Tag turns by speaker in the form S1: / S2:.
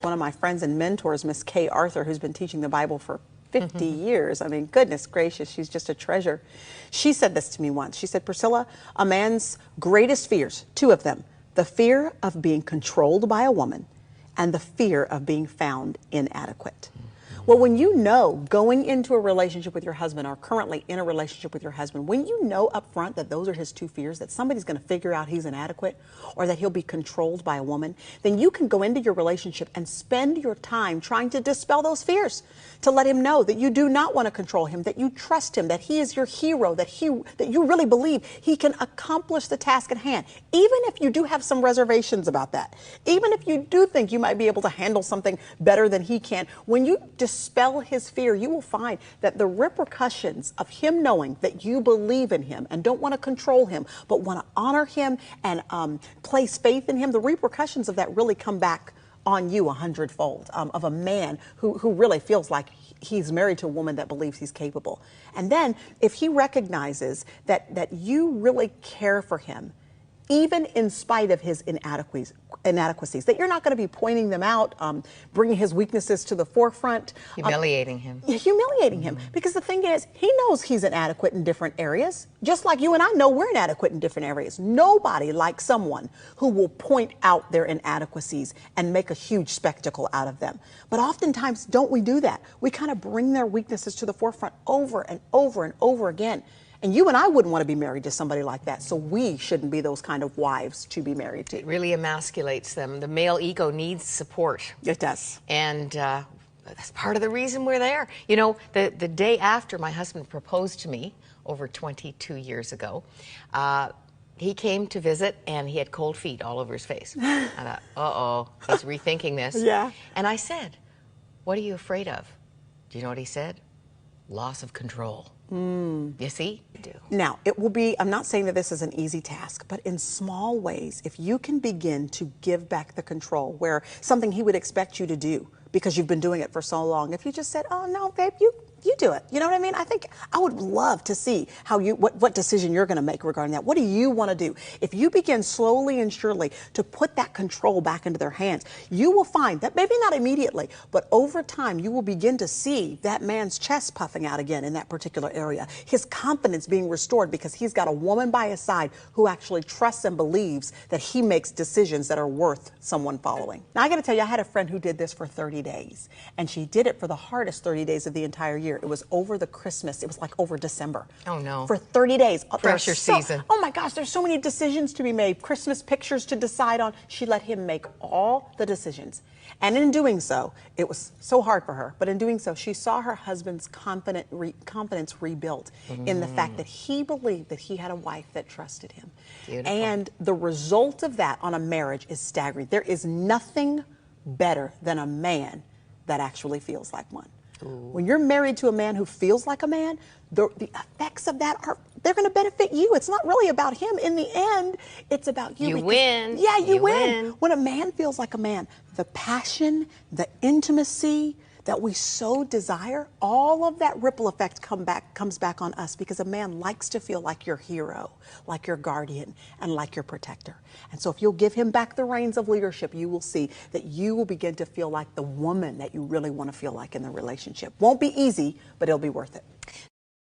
S1: one of my friends and mentors, Miss Kay Arthur, who's been teaching the Bible for 50 years. I mean, goodness gracious, she's just a treasure. She said this to me once. She said, Priscilla, a man's greatest fears, two of them, the fear of being controlled by a woman and the fear of being found inadequate. Well, when you know going into a relationship with your husband or currently in a relationship with your husband, when you know up front that those are his two fears, that somebody's going to figure out he's inadequate or that he'll be controlled by a woman, then you can go into your relationship and spend your time trying to dispel those fears, to let him know that you do not want to control him, that you trust him, that he is your hero, that you really believe he can accomplish the task at hand, even if you do have some reservations about that, even if you do think you might be able to handle something better than he can. When you dispel his fear, you will find that the repercussions of him knowing that you believe in him and don't want to control him, but want to honor him and place faith in him, the repercussions of that really come back on you 100-fold, of a man who really feels like he's married to a woman that believes he's capable. And then if he recognizes that you really care for him, even in spite of his inadequacies, that you're not going to be pointing them out, bringing his weaknesses to the forefront.
S2: Humiliating him.
S1: Humiliating him. Because the thing is, he knows he's inadequate in different areas, just like you and I know we're inadequate in different areas. Nobody likes someone who will point out their inadequacies and make a huge spectacle out of them. But oftentimes, don't we do that? We kind of bring their weaknesses to the forefront over and over and over again. And you and I wouldn't want to be married to somebody like that, so we shouldn't be those kind of wives to be married to.
S2: It really emasculates them. The male ego needs support.
S1: It does.
S2: And that's part of the reason we're there. You know, the day after my husband proposed to me, over 22 years ago, he came to visit and he had cold feet all over his face. I thought, uh-oh, he's rethinking this.
S1: Yeah.
S2: And I said, what are you afraid of? Do you know what he said? Loss of control. You see? You do.
S1: Now, it will be, I'm not saying that this is an easy task, but in small ways, if you can begin to give back the control, where something he would expect you to do because you've been doing it for so long, if you just said, oh no, babe, you do it. You know what I mean? I think I would love to see how what decision you're going to make regarding that. What do you want to do? If you begin slowly and surely to put that control back into their hands, you will find that maybe not immediately, but over time, you will begin to see that man's chest puffing out again in that particular area. His confidence being restored because he's got a woman by his side who actually trusts and believes that he makes decisions that are worth someone following. Now, I got to tell you, I had a friend who did this for 30 days, and she did it for the hardest 30 days of the entire year. It was over the Christmas. It was like over December.
S2: Oh, no.
S1: For 30 days.
S2: Pressure season.
S1: Oh, my gosh, there's so many decisions to be made, Christmas pictures to decide on. She let him make all the decisions. And in doing so, it was so hard for her, but in doing so, she saw her husband's confidence rebuilt in the fact that he believed that he had a wife that trusted him.
S2: Beautiful.
S1: And the result of that on a marriage is staggering. There is nothing better than a man that actually feels like one. Ooh. When you're married to a man who feels like a man, the effects of that they're going to benefit you. It's not really about him. In the end, it's about you.
S2: You win.
S1: Yeah, you win. When a man feels like a man, the passion, the intimacy that we so desire, all of that ripple effect comes back on us, because a man likes to feel like your hero, like your guardian, and like your protector. And so if you'll give him back the reins of leadership, you will see that you will begin to feel like the woman that you really want to feel like in the relationship. Won't be easy, but it'll be worth it.